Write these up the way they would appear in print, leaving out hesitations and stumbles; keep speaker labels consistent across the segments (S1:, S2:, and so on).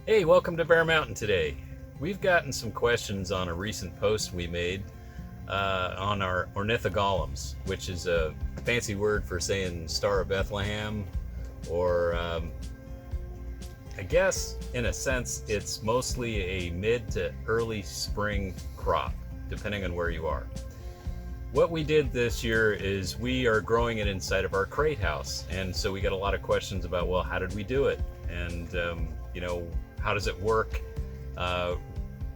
S1: Hey, welcome to Bear Mountain today. We've gotten some questions on a recent post we made on our Ornithogolums, which is a fancy word for saying Star of Bethlehem, or I guess in a sense it's mostly a mid to early spring crop, depending on where you are. What we did this year is we are growing it inside of our crate house, and so we got a lot of questions about, well, how did we do it, and how does it work,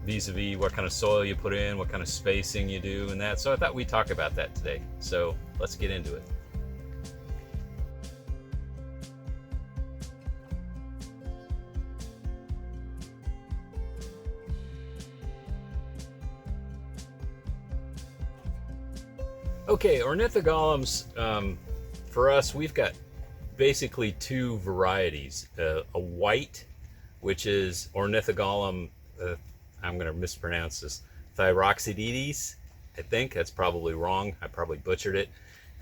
S1: vis-a-vis what kind of soil you put in, what kind of spacing you do, and that. So I thought we'd talk about that today. So let's get into it. Okay, ornithogolums, for us, we've got basically two varieties. A white, which is Ornithogolum, I'm going to mispronounce this, Thyroxidetes. I think that's probably wrong. I probably butchered it.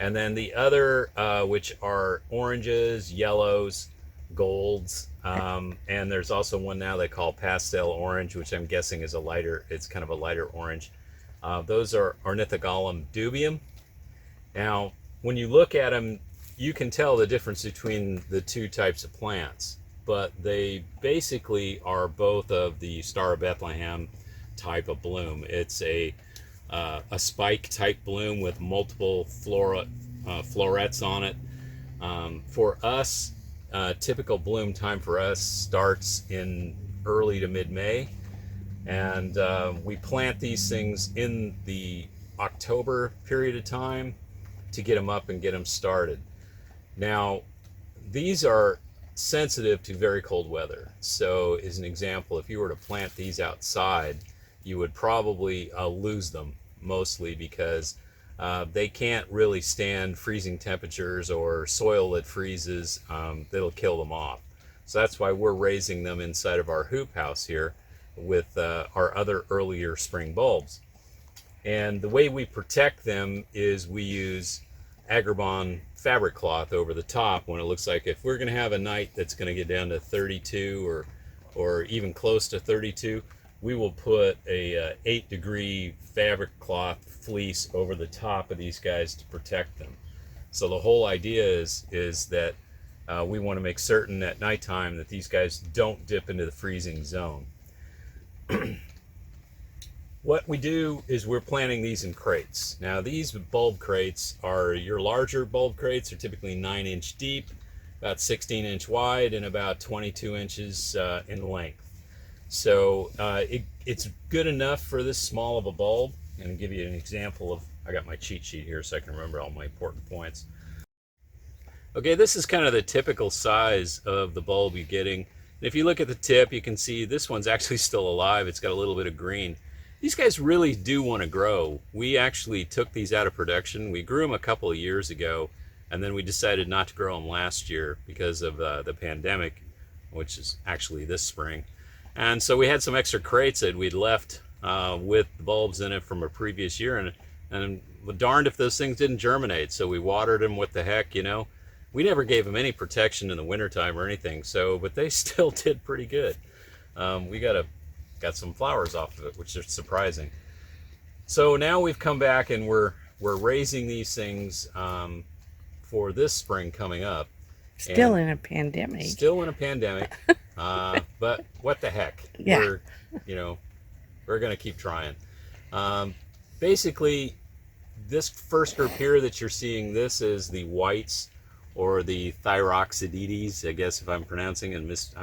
S1: And then the other, which are oranges, yellows, golds, and there's also one now they call pastel orange, which I'm guessing is it's kind of a lighter orange. Those are Ornithogolum Dubium. Now, when you look at them, you can tell the difference between the two types of plants, but they basically are both of the Star of Bethlehem type of bloom. It's a spike type bloom with multiple florets on it. For us, typical bloom time for us starts in early to mid-May, and we plant these things in the October period of time to get them up and get them started. Now, these are sensitive to very cold weather. So as an example, if you were to plant these outside, you would probably lose them, mostly because they can't really stand freezing temperatures or soil that freezes. That'll kill them off. So that's why we're raising them inside of our hoop house here with our other earlier spring bulbs. And the way we protect them is we use Agribon fabric cloth over the top when it looks like if we're going to have a night that's going to get down to 32 or even close to 32, we will put a 8-degree fabric cloth fleece over the top of these guys to protect them. So the whole idea is that we want to make certain at nighttime that these guys don't dip into the freezing zone. What we do is we're planting these in crates. Now these bulb crates are your larger bulb crates. Are typically 9-inch deep, about 16-inch wide, and about 22 inches in length. So it's good enough for this small of a bulb. I'm going to give you an example of, I got my cheat sheet here so I can remember all my important points. Okay, this is kind of the typical size of the bulb you're getting. And if you look at the tip, you can see this one's actually still alive. It's got a little bit of green. These guys really do want to grow. We actually took these out of production. We grew them a couple of years ago, and then we decided not to grow them last year because of the pandemic, which is actually this spring. And so we had some extra crates that we'd left with the bulbs in it from a previous year, and darned if those things didn't germinate. So we watered them. What the heck, you know? We never gave them any protection in the wintertime or anything, but they still did pretty good. We got some flowers off of it, which is surprising. So now we've come back and we're raising these things for this spring coming up.
S2: Still in a pandemic.
S1: Still in a pandemic, but what the heck?
S2: Yeah.
S1: We're going to keep trying. Basically, this first group here that you're seeing, this is the whites or the Thyroxidetes, I guess if I'm pronouncing it.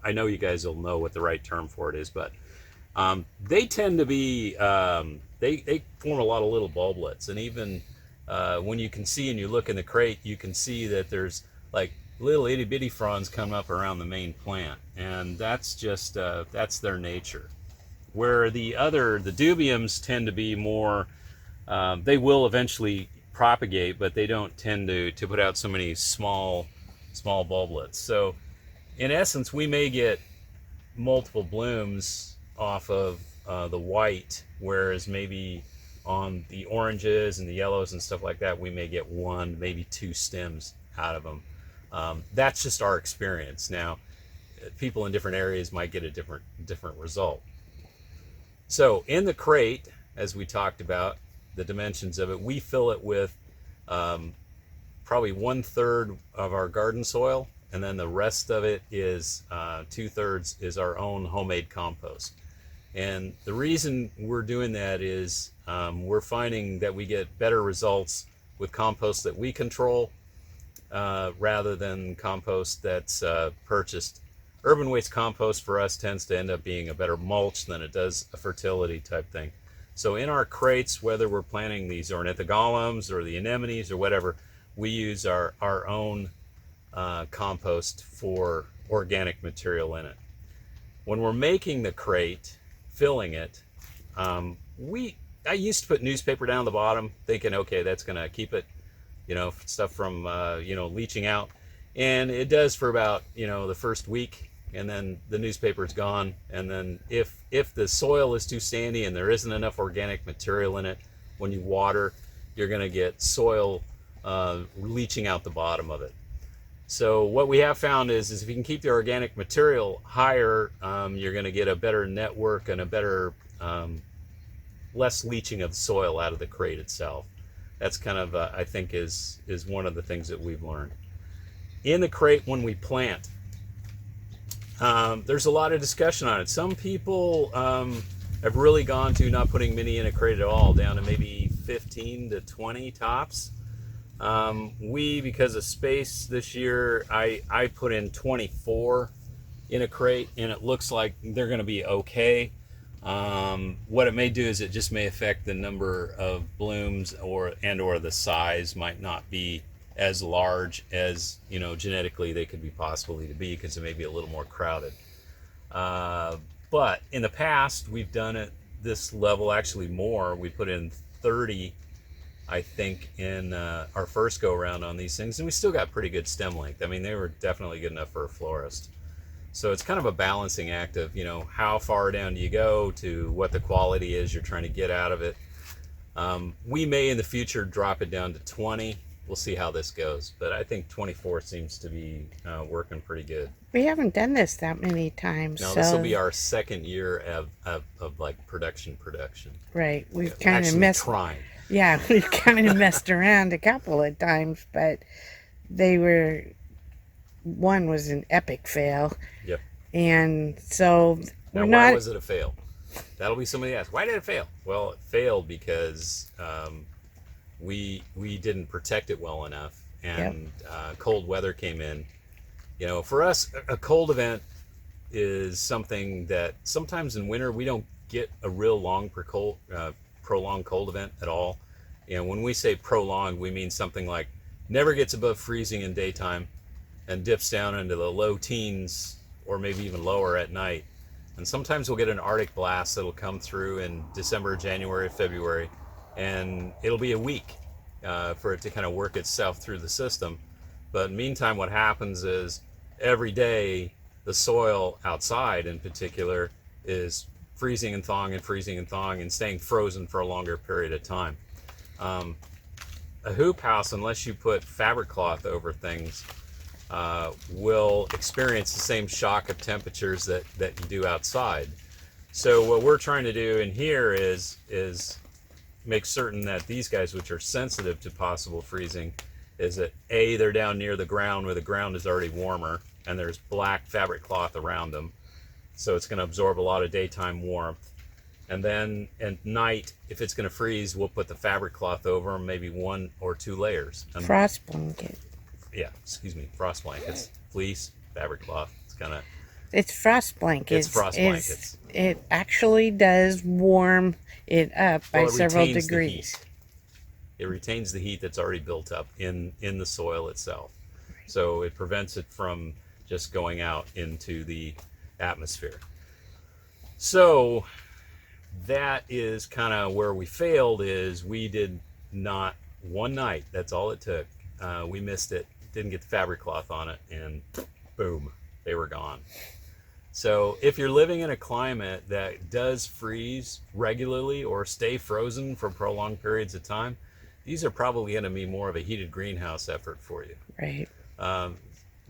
S1: I know you guys will know what the right term for it is, but they tend to be, they form a lot of little bulblets. And even when you can see and you look in the crate, you can see that there's like little itty bitty fronds come up around the main plant. And that's just, that's their nature. Where the dubiums tend to be more, they will eventually propagate, but they don't tend to put out so many small bulblets. So in essence, we may get multiple blooms off of the white, whereas maybe on the oranges and the yellows and stuff like that, we may get one, maybe two stems out of them. That's just our experience. Now, people in different areas might get a different result. So in the crate, as we talked about, the dimensions of it, we fill it with probably 1/3 of our garden soil, and then the rest of it is 2/3 is our own homemade compost. And the reason we're doing that is we're finding that we get better results with compost that we control rather than compost that's purchased. Urban waste compost for us tends to end up being a better mulch than it does a fertility type thing. So in our crates, whether we're planting these ornithogolums or the anemones or whatever, we use our own compost for organic material in it. When we're making the crate, filling it, I used to put newspaper down the bottom, thinking, okay, that's going to keep it, stuff from leaching out, and it does for about the first week, and then the newspaper's gone. And then if the soil is too sandy and there isn't enough organic material in it, when you water, you're going to get soil leaching out the bottom of it. So what we have found is if you can keep the organic material higher, you're going to get a better network and a better less leaching of the soil out of the crate itself. That's kind of I think is one of the things that we've learned. In the crate when we plant, there's a lot of discussion on it. Some people have really gone to not putting mini in a crate at all, down to maybe 15 to 20 tops. Because of space this year, I put in 24 in a crate, and it looks like they're going to be okay. What it may do is it just may affect the number of blooms, or the size might not be as large as genetically they could be possibly to be, because it may be a little more crowded. But in the past, we've done it this level, actually more. We put in 30, I think, in our first go around on these things, and we still got pretty good stem length. I mean, they were definitely good enough for a florist. So it's kind of a balancing act of how far down do you go to what the quality is you're trying to get out of it. We may in the future drop it down to 20. We'll see how this goes, but I think 24 seems to be working pretty good.
S2: We haven't done this that many times.
S1: No,
S2: so...
S1: this will be our second year of like production.
S2: Right, we've kind of messed.
S1: Trying.
S2: Yeah, we've kind of messed around a couple of times, but one was an epic fail.
S1: Yep.
S2: And so
S1: now, why was it a fail? That'll be somebody asks. Why did it fail? Well, it failed because we didn't protect it well enough, and cold weather came in. For us, a cold event is something that sometimes in winter we don't get a real long prolonged cold event at all. And when we say prolonged, we mean something like never gets above freezing in daytime and dips down into the low teens or maybe even lower at night. And sometimes we'll get an Arctic blast that'll come through in December, January, February, and it'll be a week for it to kind of work itself through the system. But meantime, what happens is every day the soil outside in particular is freezing and thawing and staying frozen for a longer period of time. A hoop house, unless you put fabric cloth over things, will experience the same shock of temperatures that you do outside. So what we're trying to do in here is make certain that these guys, which are sensitive to possible freezing, is that they're down near the ground where the ground is already warmer and there's black fabric cloth around them, so it's going to absorb a lot of daytime warmth. And then at night, if it's going to freeze, we'll put the fabric cloth over them, maybe 1 or 2 layers.
S2: Frost blanket.
S1: Yeah, frost blankets, fleece, fabric cloth.
S2: It's frost blankets.
S1: It's frost blankets.
S2: It actually does warm it up by several degrees.
S1: It retains the heat that's already built up in the soil itself. So it prevents it from just going out into the atmosphere. So that is kind of where we failed, is we did not, one night, that's all it took. We missed it, didn't get the fabric cloth on it, and boom, they were gone. So if you're living in a climate that does freeze regularly or stay frozen for prolonged periods of time, these are probably going to be more of a heated greenhouse effort for you.
S2: Right.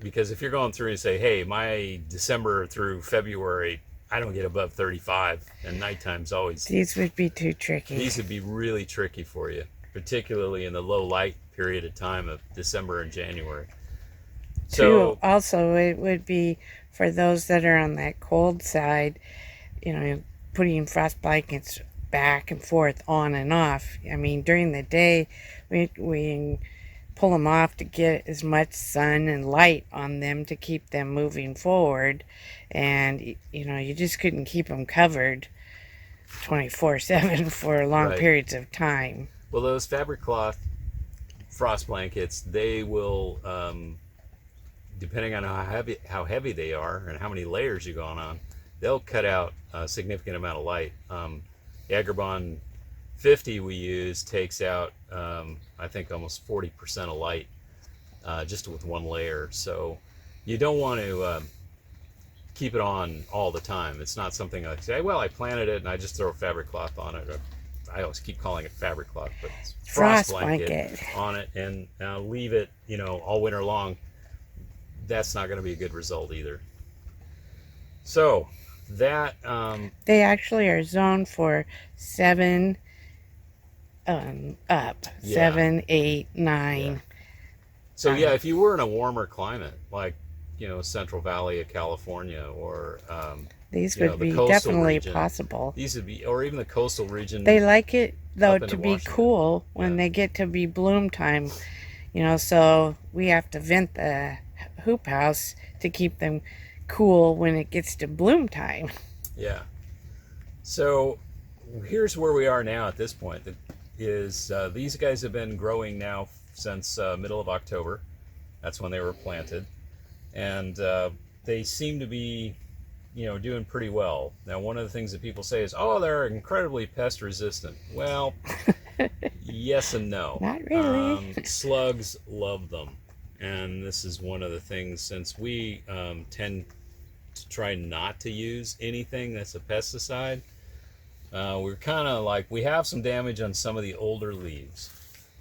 S1: because if you're going through and say, hey, my December through February, I don't get above 35, and nighttime's always,
S2: These would be too tricky.
S1: these would be really tricky for you, particularly in the low light period of time of December and January.
S2: True.
S1: So,
S2: Also, it would be for those that are on that cold side, putting frost blankets back and forth, on and off. I mean, during the day, we pull them off to get as much sun and light on them to keep them moving forward. And, you just couldn't keep them covered 24/7 for long
S1: right.
S2: periods of time.
S1: Well, those fabric cloth frost blankets, they will, depending on how heavy they are and how many layers you're going on, they'll cut out a significant amount of light. The Agrabah 50 we use takes out, I think, almost 40% of light just with one layer. So you don't want to keep it on all the time. It's not something I say, well, I planted it and I just throw a fabric cloth on it. Or I always keep calling it fabric cloth, but it's frost blanket on it, and leave it, all winter long. That's not going to be a good result either. So that
S2: they actually are zoned for 7 up,
S1: yeah.
S2: 7, 8, 9.
S1: Yeah. So yeah, if you were in a warmer climate like Central Valley of California, or
S2: these would be definitely
S1: region,
S2: possible.
S1: These would be, or even the coastal region.
S2: They like it though to be
S1: Washington.
S2: cool when they get to be bloom time. So we have to vent the hoop house to keep them cool when it gets to bloom time.
S1: Yeah. So here's where we are now at this point. Is these guys have been growing now since middle of October. That's when they were planted, and they seem to be, doing pretty well. Now, one of the things that people say is, "Oh, they're incredibly pest resistant." Well, yes and no.
S2: Not really.
S1: Slugs love them, and this is one of the things. Since we tend to try not to use anything that's a pesticide, we're kind of like, we have some damage on some of the older leaves,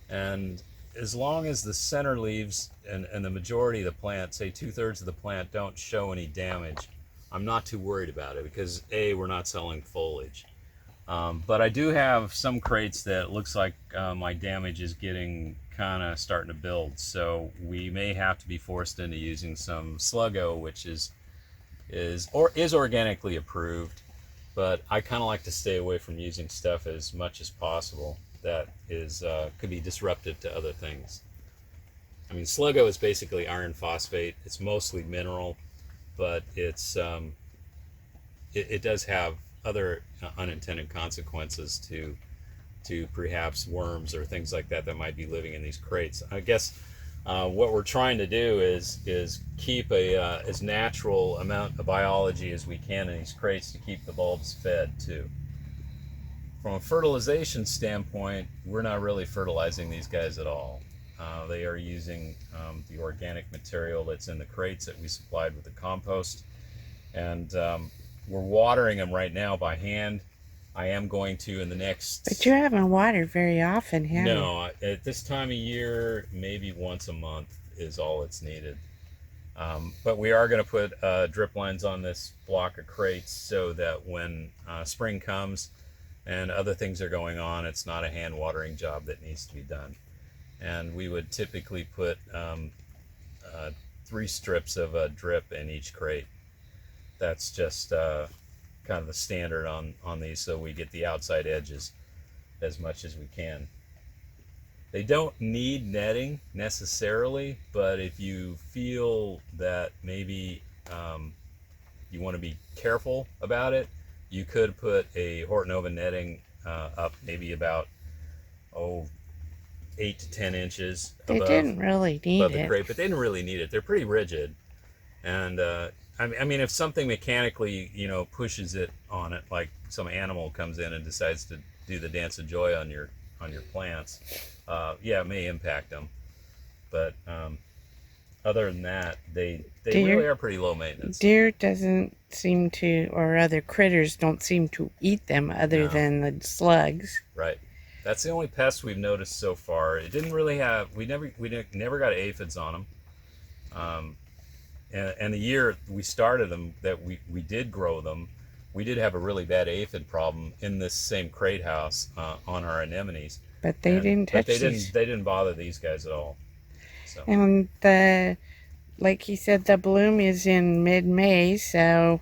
S1: and as long as the center leaves and the majority of the plant, say 2/3 of the plant, don't show any damage, I'm not too worried about it, because we're not selling foliage. But I do have some crates that looks like my damage is getting kind of starting to build, so we may have to be forced into using some Sluggo, which is organically approved, but I kind of like to stay away from using stuff as much as possible that is could be disruptive to other things. I mean, Sluggo is basically iron phosphate. It's mostly mineral, but it does have other unintended consequences to perhaps worms or things like that might be living in these crates. I guess what we're trying to do is keep as natural amount of biology as we can in these crates to keep the bulbs fed too. From a fertilization standpoint, we're not really fertilizing these guys at all. They are using the organic material that's in the crates that we supplied with the compost, and we're watering them right now by hand. I am going to in the next...
S2: But you haven't watered very often, have you?
S1: No, at this time of year, maybe once a month is all it's needed. But we are going to put drip lines on this block of crates so that when spring comes and other things are going on, it's not a hand watering job that needs to be done. And we would typically put 3 strips of a drip in each crate. That's just kind of the standard on these, so we get the outside edges as much as we can. They don't need netting necessarily, but if you feel that maybe you want to be careful about it, you could put a Ornithogalum netting up maybe about 8 to 10 inches above,
S2: didn't really need
S1: above the
S2: it.
S1: crate, but they didn't really need it. They're pretty rigid, and I mean, if something mechanically, pushes it on it, like some animal comes in and decides to do the dance of joy on your plants, it may impact them. But other than that, they really are pretty low maintenance.
S2: Deer doesn't seem to, or other critters don't seem to eat them other than the slugs.
S1: Right. That's the only pest we've noticed so far. It didn't really have. We never got aphids on them. and the year we started them, that we did grow them, we did have a really bad aphid problem in this same crate house on our anemones.
S2: But they didn't touch these.
S1: They didn't bother these guys at all. So.
S2: And like he said, the bloom is in mid-May, so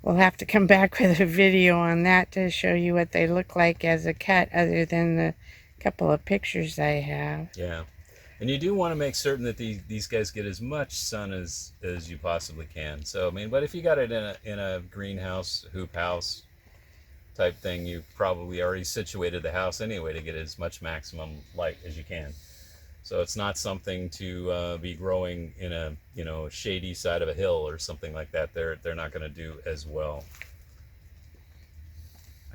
S2: we'll have to come back with a video on that to show you what they look like as a cut, other than the couple of pictures I have.
S1: Yeah. And you do want to make certain that these guys get as much sun as you possibly can. So, I mean, but if you got it in a greenhouse, hoop house type thing, you probably already situated the house anyway to get as much maximum light as you can. So it's not something to be growing in a shady side of a hill or something like that. They're not going to do as well.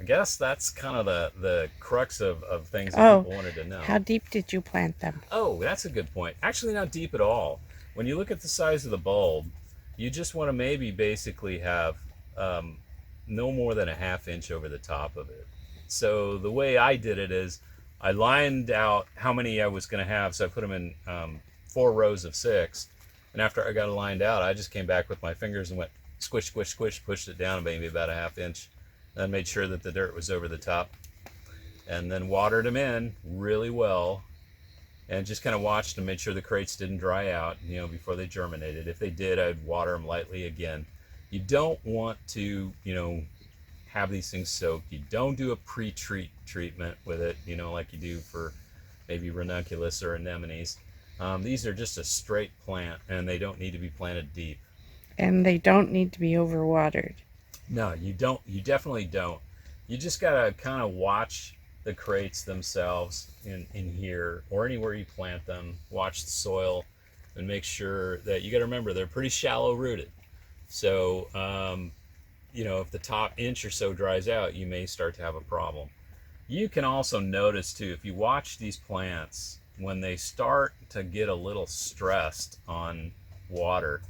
S1: I guess that's kind of the crux of things that people wanted to know.
S2: How deep did you plant them?
S1: Oh, that's a good point. Actually, not deep at all. When you look at the size of the bulb, you just want to maybe basically have no more than a ½ inch over the top of it. So the way I did it is I lined out how many I was going to have. So I put them in 4 rows of 6. And after I got it lined out, I just came back with my fingers and went squish, squish, squish, pushed it down maybe about a ½ inch. Then made sure that the dirt was over the top, and then watered them in really well, and just kind of watched and made sure the crates didn't dry out, before they germinated. If they did, I'd water them lightly again. You don't want to, have these things soaked. You don't do a pre-treatment with it, like you do for maybe ranunculus or anemones. These are just a straight plant, and they don't need to be planted deep.
S2: And they don't need to be overwatered.
S1: No, you don't. You definitely don't. You just gotta kind of watch the crates themselves in here or anywhere you plant them. Watch the soil and make sure that you got to remember they're pretty shallow rooted. So, if the top inch or so dries out, you may start to have a problem. You can also notice too, if you watch these plants, when they start to get a little stressed on water,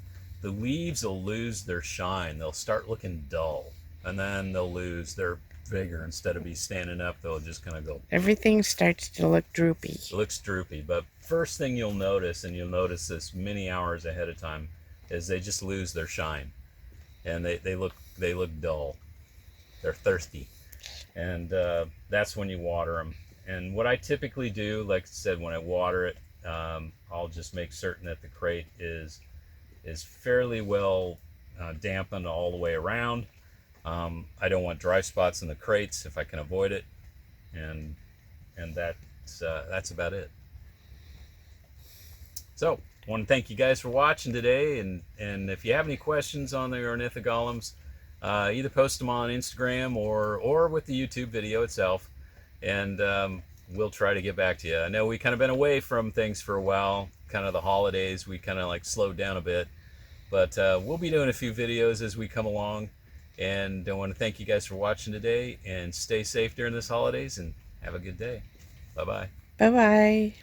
S1: the leaves will lose their shine. They'll start looking dull, and then they'll lose their vigor. Instead of be standing up, they'll just kind of go.
S2: Everything starts to look droopy.
S1: It looks droopy, but first thing you'll notice, and you'll notice this many hours ahead of time, is they just lose their shine, and they look dull. They're thirsty, and that's when you water them. And what I typically do, like I said, when I water it, I'll just make certain that the crate is fairly well dampened all the way around. I don't want dry spots in the crates if I can avoid it, and that's about it. So I want to thank you guys for watching today, and if you have any questions on the Ornithogolums, either post them on Instagram or with the YouTube video itself, and we'll try to get back to you. I know we kind of been away from things for a while, kind of the holidays, we kind of like slowed down a bit. But we'll be doing a few videos as we come along. And I want to thank you guys for watching today. And stay safe during this holidays. And have a good day. Bye-bye.
S2: Bye-bye.